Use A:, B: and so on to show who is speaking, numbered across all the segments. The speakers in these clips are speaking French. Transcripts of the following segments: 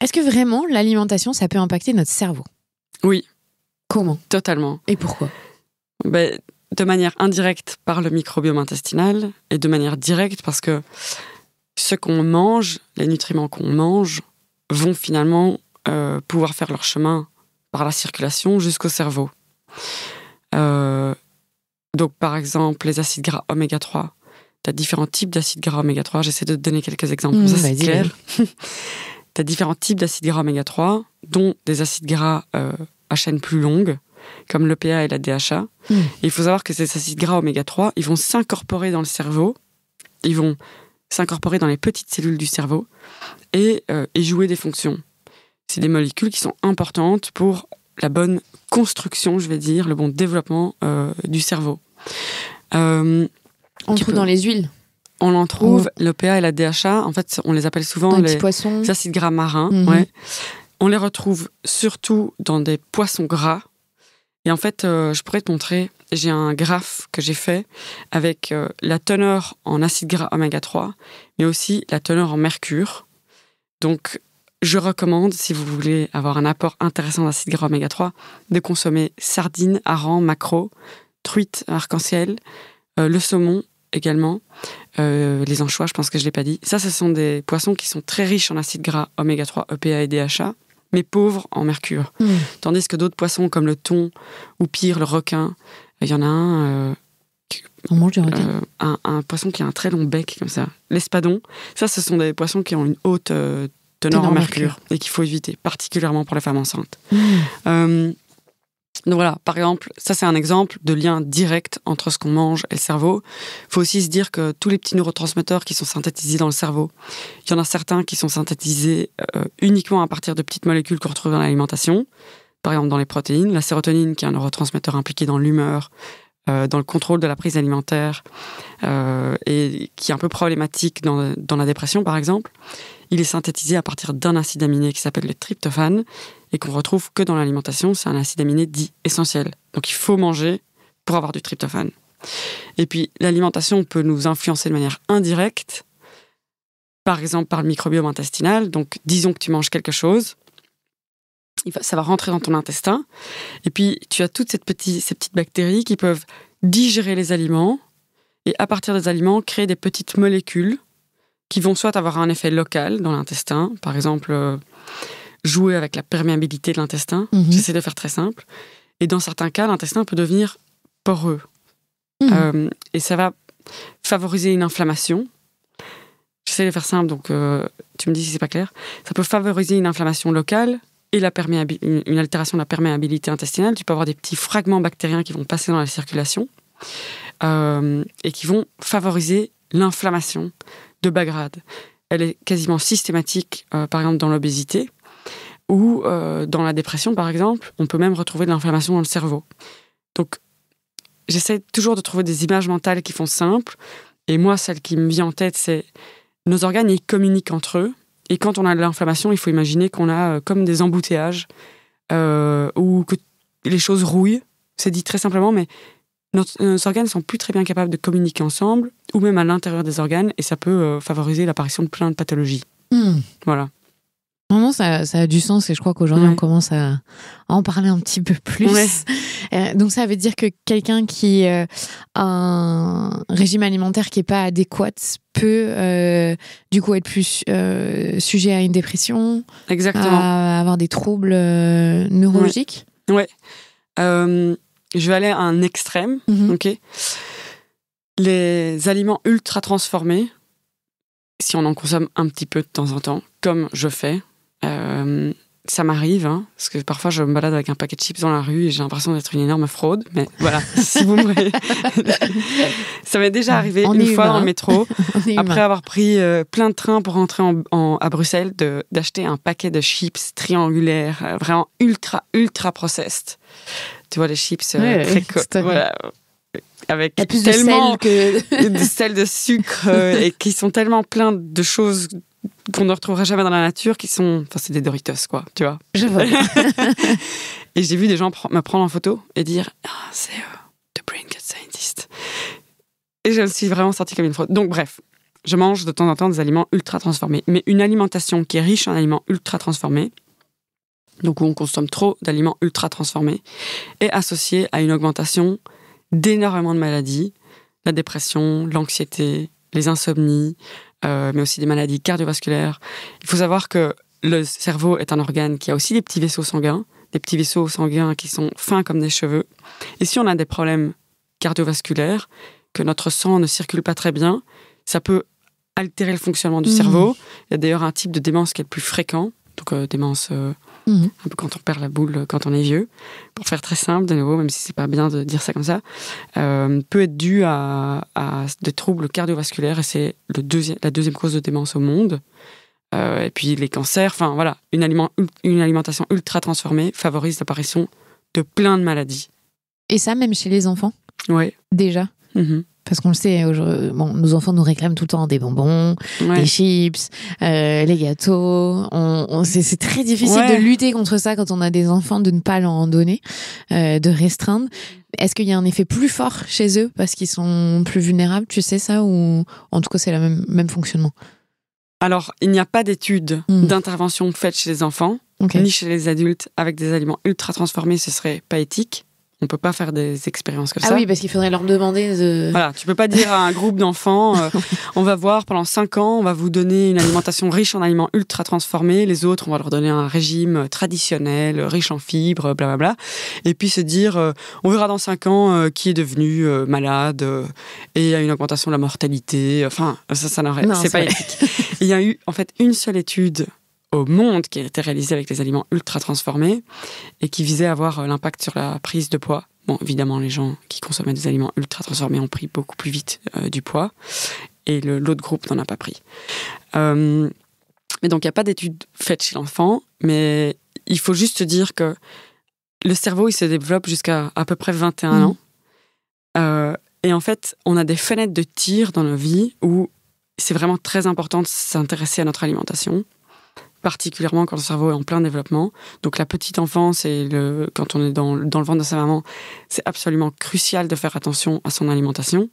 A: Est-ce que vraiment l'alimentation, ça peut impacter notre cerveau ?
B: Oui.
A: Comment ?
B: Totalement.
A: Et pourquoi ?
B: De manière indirecte par le microbiome intestinal et de manière directe parce que ce qu'on mange, les nutriments qu'on mange, vont finalement pouvoir faire leur chemin par la circulation jusqu'au cerveau. Donc, par exemple, les acides gras oméga 3. Tu as différents types d'acides gras oméga 3. J'essaie de te donner quelques exemples. Ça, c'est clair. Tu as différents types d'acides gras oméga 3, dont des acides gras à chaîne plus longue, comme l'EPA et la DHA. Et il faut savoir que ces acides gras oméga 3, ils vont s'incorporer dans le cerveau, ils vont s'incorporer dans les petites cellules du cerveau et jouer des fonctions. C'est des molécules qui sont importantes pour la bonne construction, je vais dire, le bon développement du cerveau. On
A: trouve dans les huiles.
B: On en trouve, l'EPA et la DHA, en fait, on les appelle souvent les acides gras marins. Ouais. On les retrouve surtout dans des poissons gras. Et en fait, je pourrais te montrer, j'ai un graphe que j'ai fait avec la teneur en acides gras oméga 3, mais aussi la teneur en mercure. Donc, je recommande, si vous voulez avoir un apport intéressant d'acides gras oméga 3, de consommer sardines, harengs, maquereaux, truites arc-en-ciel, le saumon également, les anchois, je pense que je ne l'ai pas dit. Ça, ce sont des poissons qui sont très riches en acides gras oméga 3, EPA et DHA, mais pauvres en mercure. Tandis que d'autres poissons comme le thon ou pire le requin, il y en a un...
A: On mange du requin.
B: Un poisson qui a un très long bec comme ça. L'espadon, ça ce sont des poissons qui ont une haute teneur en mercure et qu'il faut éviter, particulièrement pour les femmes enceintes. Donc voilà, par exemple, ça c'est un exemple de lien direct entre ce qu'on mange et le cerveau. Il faut aussi se dire que tous les petits neurotransmetteurs qui sont synthétisés dans le cerveau, il y en a certains qui sont synthétisés uniquement à partir de petites molécules qu'on retrouve dans l'alimentation. Par exemple, dans les protéines, la sérotonine qui est un neurotransmetteur impliqué dans l'humeur, dans le contrôle de la prise alimentaire et qui est un peu problématique dans la dépression, par exemple. Il est synthétisé à partir d'un acide aminé qui s'appelle le tryptophane et qu'on retrouve que dans l'alimentation. C'est un acide aminé dit essentiel. Donc il faut manger pour avoir du tryptophane. Et puis l'alimentation peut nous influencer de manière indirecte, par exemple par le microbiome intestinal. Donc disons que tu manges quelque chose, ça va rentrer dans ton intestin et puis tu as toutes ces petites bactéries qui peuvent digérer les aliments et à partir des aliments créer des petites molécules qui vont soit avoir un effet local dans l'intestin, par exemple jouer avec la perméabilité de l'intestin. J'essaie de faire très simple. Et dans certains cas, l'intestin peut devenir poreux. Et ça va favoriser une inflammation. J'essaie de faire simple, donc tu me dis si c'est pas clair. Ça peut favoriser une inflammation locale et une altération de la perméabilité intestinale. Tu peux avoir des petits fragments bactériens qui vont passer dans la circulation et qui vont favoriser l'inflammation de bas grade. Elle est quasiment systématique, par exemple, dans l'obésité ou dans la dépression, par exemple. On peut même retrouver de l'inflammation dans le cerveau. Donc, j'essaie toujours de trouver des images mentales qui font simple. Et moi, celle qui me vient en tête, c'est nos organes, ils communiquent entre eux. Et quand on a de l'inflammation, il faut imaginer qu'on a comme des embouteillages ou que les choses rouillent. C'est dit très simplement, mais nos organes sont plus très bien capables de communiquer ensemble ou même à l'intérieur des organes et ça peut favoriser l'apparition de plein de pathologies. Voilà.
A: Vraiment, ça a du sens et je crois qu'aujourd'hui, on commence à en parler un petit peu plus. Donc, ça veut dire que quelqu'un qui a un régime alimentaire qui n'est pas adéquat peut, du coup, être plus sujet à une dépression, à avoir des troubles neurologiques.
B: Je vais aller à un extrême. Les aliments ultra transformés, si on en consomme un petit peu de temps en temps, comme je fais, ça m'arrive, parce que parfois je me balade avec un paquet de chips dans la rue et j'ai l'impression d'être une énorme fraude, mais voilà, si vous me... Ça m'est déjà arrivé une fois dans le métro, après avoir pris plein de trains pour rentrer à Bruxelles, d'acheter un paquet de chips triangulaires, vraiment ultra processed. Tu vois, les chips voilà, avec tellement de sel, de sucre, et qui sont tellement pleins de choses qu'on ne retrouvera jamais dans la nature, qui sont... Enfin, c'est des Doritos, quoi, tu vois.
A: Je vois.
B: Et j'ai vu des gens me prendre en photo et dire « Ah, c'est The Brain Cut Scientist ». Et je me suis vraiment sentie comme une fraude. Donc, bref, je mange de temps en temps des aliments ultra transformés. Mais une alimentation qui est riche en aliments ultra transformés, donc où on consomme trop d'aliments ultra transformés, est associée à une augmentation d'énormément de maladies, la dépression, l'anxiété, les insomnies, mais aussi des maladies cardiovasculaires. Il faut savoir que le cerveau est un organe qui a aussi des petits vaisseaux sanguins qui sont fins comme des cheveux. Et si on a des problèmes cardiovasculaires, que notre sang ne circule pas très bien, ça peut altérer le fonctionnement du cerveau. Il y a d'ailleurs un type de démence qui est le plus fréquent, donc démence un peu quand on perd la boule quand on est vieux. Pour faire très simple, de nouveau, même si c'est pas bien de dire ça comme ça, peut être dû à des troubles cardiovasculaires, et c'est la deuxième cause de démence au monde. Et puis les cancers, enfin voilà, une alimentation ultra transformée favorise l'apparition de plein de maladies.
A: Et ça, même chez les enfants ?
B: Oui.
A: Déjà ? Parce qu'on le sait, nos enfants nous réclament tout le temps des bonbons, des chips, les gâteaux. C'est très difficile de lutter contre ça quand on a des enfants, de ne pas leur en donner, de restreindre. Est-ce qu'il y a un effet plus fort chez eux parce qu'ils sont plus vulnérables, tu sais ça, ou en tout cas c'est le même fonctionnement?
B: Alors, il n'y a pas d'études d'intervention faites chez les enfants, ni chez les adultes avec des aliments ultra transformés, ce serait pas éthique. On peut pas faire des expériences comme ça.
A: Ah oui, parce qu'il faudrait leur demander de...
B: Voilà, tu peux pas dire à un groupe d'enfants, on va voir pendant 5 ans, on va vous donner une alimentation riche en aliments ultra transformés, les autres, on va leur donner un régime traditionnel, riche en fibres, blablabla. Et puis se dire, on verra dans 5 ans qui est devenu malade et a une augmentation de la mortalité. Enfin, ça n'aurait... C'est pas éthique. Il y a eu, en fait, une seule étude au monde qui a été réalisé avec des aliments ultra transformés et qui visait à voir l'impact sur la prise de poids. Bon, évidemment, les gens qui consommaient des aliments ultra transformés ont pris beaucoup plus vite du poids et l'autre groupe n'en a pas pris. Mais donc, il n'y a pas d'études faites chez l'enfant, mais il faut juste dire que le cerveau, il se développe jusqu'à à peu près 21 ans. Et en fait, on a des fenêtres de tir dans nos vies où c'est vraiment très important de s'intéresser à notre alimentation, particulièrement quand le cerveau est en plein développement. Donc la petite enfance et quand on est dans le ventre de sa maman, c'est absolument crucial de faire attention à son alimentation.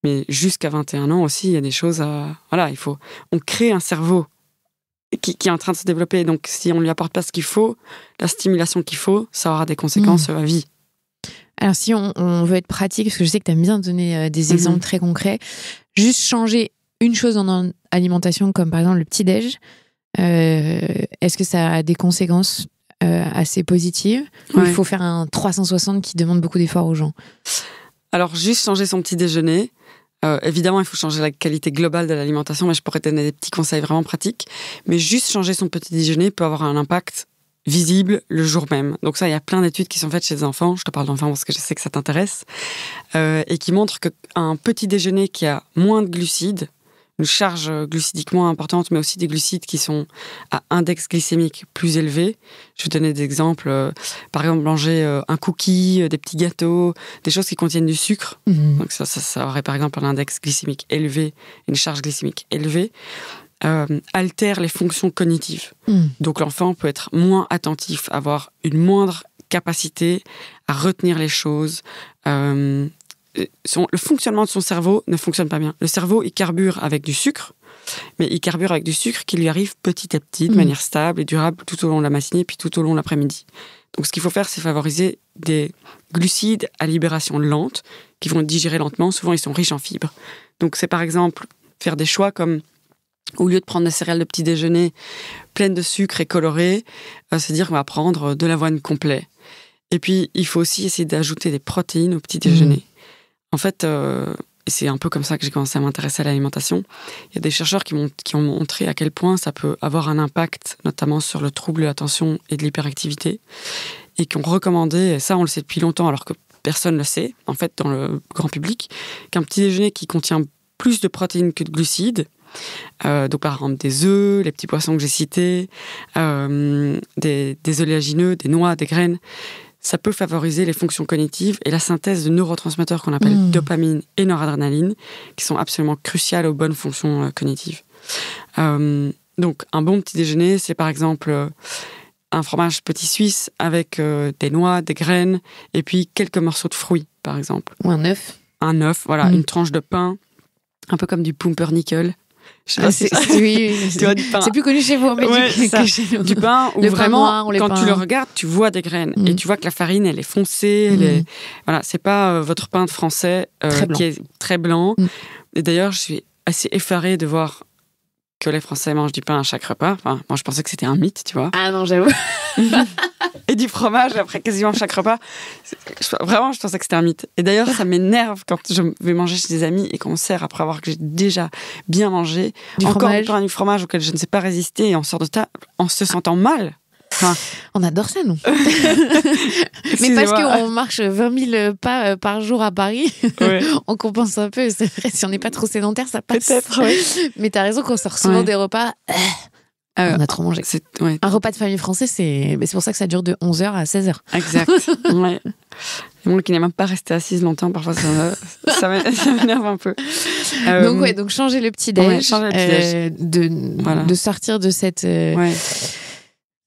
B: Mais jusqu'à 21 ans aussi, il y a des choses à... Voilà, on crée un cerveau qui est en train de se développer. Donc si on lui apporte pas ce qu'il faut, la stimulation qu'il faut, ça aura des conséquences à vie.
A: Alors si on veut être pratique, parce que je sais que tu aimes bien donner des exemples très concrets, juste changer une chose en alimentation, comme par exemple le petit-déj, est-ce que ça a des conséquences assez positives ou il faut faire un 360 qui demande beaucoup d'efforts aux gens?
B: Alors, juste changer son petit déjeuner. Évidemment, il faut changer la qualité globale de l'alimentation, mais je pourrais te donner des petits conseils vraiment pratiques. Mais juste changer son petit déjeuner peut avoir un impact visible le jour même. Donc ça, il y a plein d'études qui sont faites chez les enfants. Je te parle d'enfants parce que je sais que ça t'intéresse. Et qui montrent qu'un petit déjeuner qui a moins de glucides, une charge glucidique moins importante, mais aussi des glucides qui sont à index glycémique plus élevé. Je vais donner des exemples. Par exemple, manger un cookie, des petits gâteaux, des choses qui contiennent du sucre. Donc ça aurait par exemple un index glycémique élevé, une charge glycémique élevée, altère les fonctions cognitives. Donc l'enfant peut être moins attentif, avoir une moindre capacité à retenir les choses. Le fonctionnement de son cerveau ne fonctionne pas bien. Le cerveau, il carbure avec du sucre, mais il carbure avec du sucre qui lui arrive petit à petit, de manière stable et durable tout au long de la matinée, puis tout au long de l'après-midi. Donc ce qu'il faut faire, c'est favoriser des glucides à libération lente, qui vont être digérés lentement. Souvent, ils sont riches en fibres. Donc c'est par exemple faire des choix comme, au lieu de prendre des céréales de petit déjeuner pleines de sucre et colorées, se dire qu'on va prendre de l'avoine complet. Et puis, il faut aussi essayer d'ajouter des protéines au petit déjeuner. En fait, et c'est un peu comme ça que j'ai commencé à m'intéresser à l'alimentation, il y a des chercheurs qui ont montré à quel point ça peut avoir un impact, notamment sur le trouble de l'attention et de l'hyperactivité, et qui ont recommandé, et ça on le sait depuis longtemps alors que personne ne le sait, en fait, dans le grand public, qu'un petit déjeuner qui contient plus de protéines que de glucides, donc par exemple des œufs, les petits poissons que j'ai cités, des oléagineux, des noix, des graines, ça peut favoriser les fonctions cognitives et la synthèse de neurotransmetteurs qu'on appelle dopamine et noradrénaline, qui sont absolument cruciales aux bonnes fonctions cognitives. Donc, un bon petit déjeuner, c'est par exemple un fromage petit suisse avec des noix, des graines, et puis quelques morceaux de fruits, par exemple.
A: Ou un œuf.
B: Un œuf, voilà, une tranche de pain, un peu comme du pumpernickel.
A: C'est plus connu chez vous en Belgique que chez nous.
B: Du pain où vraiment, quand tu le regardes, tu vois des graines. Et tu vois que la farine, elle est foncée. Voilà, c'est pas votre pain de français qui est très blanc. Et d'ailleurs, je suis assez effarée de voir que les Français mangent du pain à chaque repas. Enfin, moi, je pensais que c'était un mythe, tu vois.
A: Ah non, j'avoue.
B: Et du fromage après quasiment chaque repas. Vraiment, je pensais que c'était un mythe. Et d'ailleurs, ça m'énerve quand je vais manger chez des amis et qu'on me sert après avoir que j'ai déjà bien mangé. Encore du fromage auquel je ne sais pas résister et on sort de table en se sentant mal. Enfin,
A: on adore ça, nous. Mais parce qu'on marche 20 000 pas par jour à Paris, on compense un peu. C'est vrai, si on n'est pas trop sédentaire, ça passe.
B: Peut-être, oui.
A: Mais t'as raison qu'on sort souvent des repas. On a trop mangé. Un repas de famille français, c'est pour ça que ça dure de 11h à 16h.
B: Exact. Ouais. Et moi qui n'ai même pas resté assise longtemps, parfois ça m'énerve un peu.
A: Donc changer le petit-déj. De sortir de cette...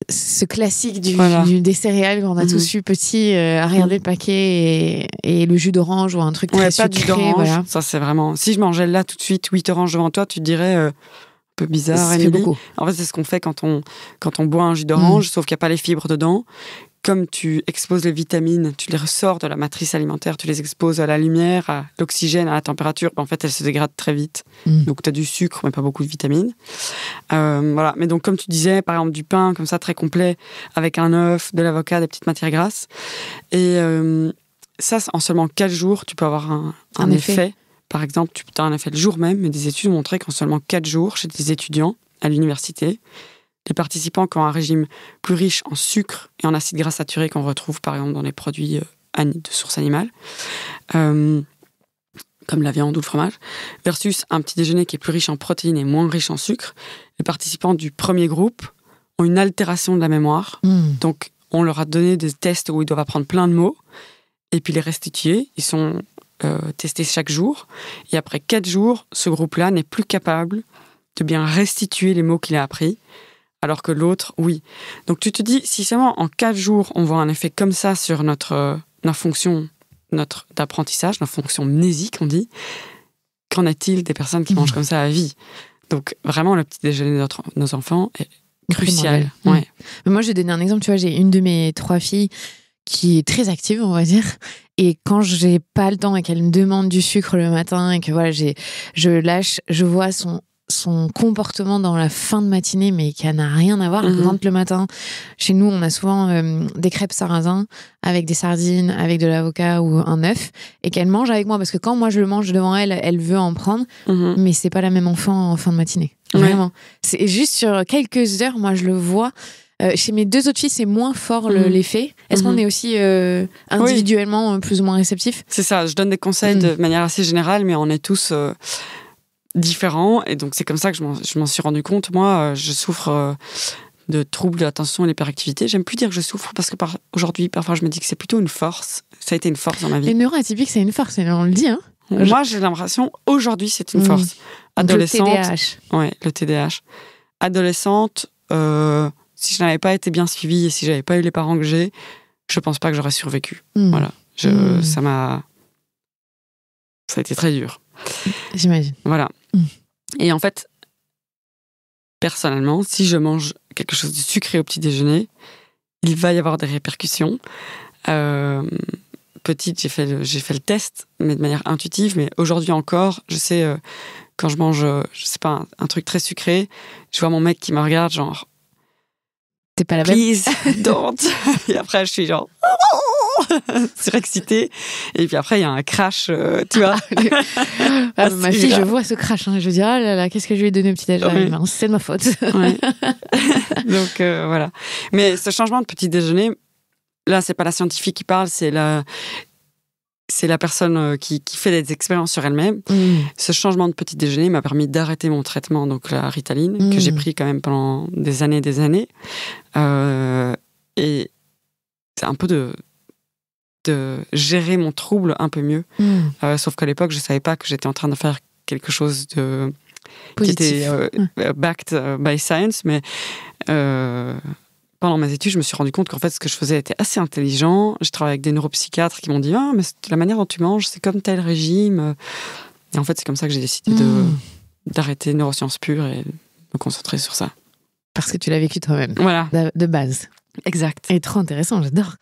A: ce classique des céréales qu'on a tous eu petit à regarder le paquet et le jus d'orange ou un truc très sucré.
B: Pas de jus d'orange, ça c'est vraiment... Si je mangeais là tout de suite 8 oranges devant toi, tu te dirais un peu bizarre.
A: C'est beaucoup.
B: En fait, c'est ce qu'on fait quand on boit un jus d'orange, sauf qu'il n'y a pas les fibres dedans. Comme tu exposes les vitamines, tu les ressors de la matrice alimentaire, tu les exposes à la lumière, à l'oxygène, à la température, en fait, elles se dégradent très vite. Donc, tu as du sucre, mais pas beaucoup de vitamines. Voilà. Mais donc, comme tu disais, par exemple, du pain, comme ça, très complet, avec un œuf, de l'avocat, des petites matières grasses. Et ça, en seulement 4 jours, tu peux avoir un effet. Par exemple, tu as un effet le jour même, mais des études ont montré qu'en seulement 4 jours, chez des étudiants à l'université, les participants qui ont un régime plus riche en sucre et en acides gras saturés qu'on retrouve par exemple dans les produits de source animale, comme la viande ou le fromage, versus un petit déjeuner qui est plus riche en protéines et moins riche en sucre, les participants du premier groupe ont une altération de la mémoire. Donc, on leur a donné des tests où ils doivent apprendre plein de mots et puis les restituer. Ils sont testés chaque jour. Et après 4 jours, ce groupe-là n'est plus capable de bien restituer les mots qu'il a appris. Alors que l'autre, oui. Donc tu te dis, si seulement en 4 jours, on voit un effet comme ça sur notre fonction d'apprentissage, notre fonction mnésique, on dit, qu'en est-il des personnes qui mangent comme ça à vie? Donc vraiment, le petit déjeuner de nos enfants est crucial. Ouais.
A: Mais moi, je vais donner un exemple. Tu vois, j'ai une de mes 3 filles qui est très active, on va dire. Et quand j'ai pas le temps et qu'elle me demande du sucre le matin et que voilà, je lâche, je vois son comportement dans la fin de matinée, mais qui n'a rien à voir. Elle rentre le matin. Chez nous, on a souvent des crêpes sarrasin avec des sardines, avec de l'avocat ou un œuf, et qu'elle mange avec moi. Parce que quand moi je le mange devant elle, elle veut en prendre, mais c'est pas la même enfant en fin de matinée. Vraiment. C'est juste sur quelques heures, moi je le vois. Chez mes 2 autres filles, c'est moins fort l'effet. Est-ce qu'on est aussi individuellement plus ou moins réceptifs?
B: C'est ça. Je donne des conseils de manière assez générale, mais on est tous... différents, et donc c'est comme ça que je m'en suis rendu compte. Moi, je souffre de troubles de l'attention et l'hyperactivité. J'aime plus dire que je souffre parce que aujourd'hui, parfois, je me dis que c'est plutôt une force. Ça a été une force dans ma vie.
A: Les neuroatypiques, c'est une force, on le dit. Hein.
B: Moi, j'ai l'impression, aujourd'hui, c'est une force. Adolescente.
A: Le TDAH.
B: Ouais, le TDAH. Adolescente, si je n'avais pas été bien suivie et si j'avais pas eu les parents que j'ai, je pense pas que j'aurais survécu. Voilà. Ça a été très dur.
A: J'imagine.
B: Voilà. Et en fait, personnellement, si je mange quelque chose de sucré au petit déjeuner, il va y avoir des répercussions. Petite, j'ai fait le test, mais de manière intuitive. Mais aujourd'hui encore, je sais, quand je mange, je sais pas, un truc très sucré, je vois mon mec qui me regarde, genre...
A: T'es pas la même.
B: Please, don't. Et après, je suis genre... surexcitée, et puis après il y a un crash, tu vois.
A: Ma fille, je vois ce crash, je dis oh là là, qu'est-ce que je lui ai donné au petit déjeuner, c'est de ma faute.
B: Donc voilà. Mais ce changement de petit déjeuner, là c'est pas la scientifique qui parle, c'est la personne qui fait des expériences sur elle-même. Ce changement de petit déjeuner m'a permis d'arrêter mon traitement, donc la Ritaline, que j'ai pris quand même pendant des années, et c'est un peu de gérer mon trouble un peu mieux. Sauf qu'à l'époque, je savais pas que j'étais en train de faire quelque chose de positif, qui était backed by science, mais pendant mes études, je me suis rendu compte qu'en fait, ce que je faisais était assez intelligent. J'ai travaillé avec des neuropsychiatres qui m'ont dit « Ah, mais la manière dont tu manges, c'est comme tel régime. » Et en fait, c'est comme ça que j'ai décidé d'arrêter neurosciences pures et me concentrer sur ça.
A: Parce que tu l'as vécu toi-même.
B: Voilà.
A: De base.
B: Exact.
A: Et trop intéressant, j'adore.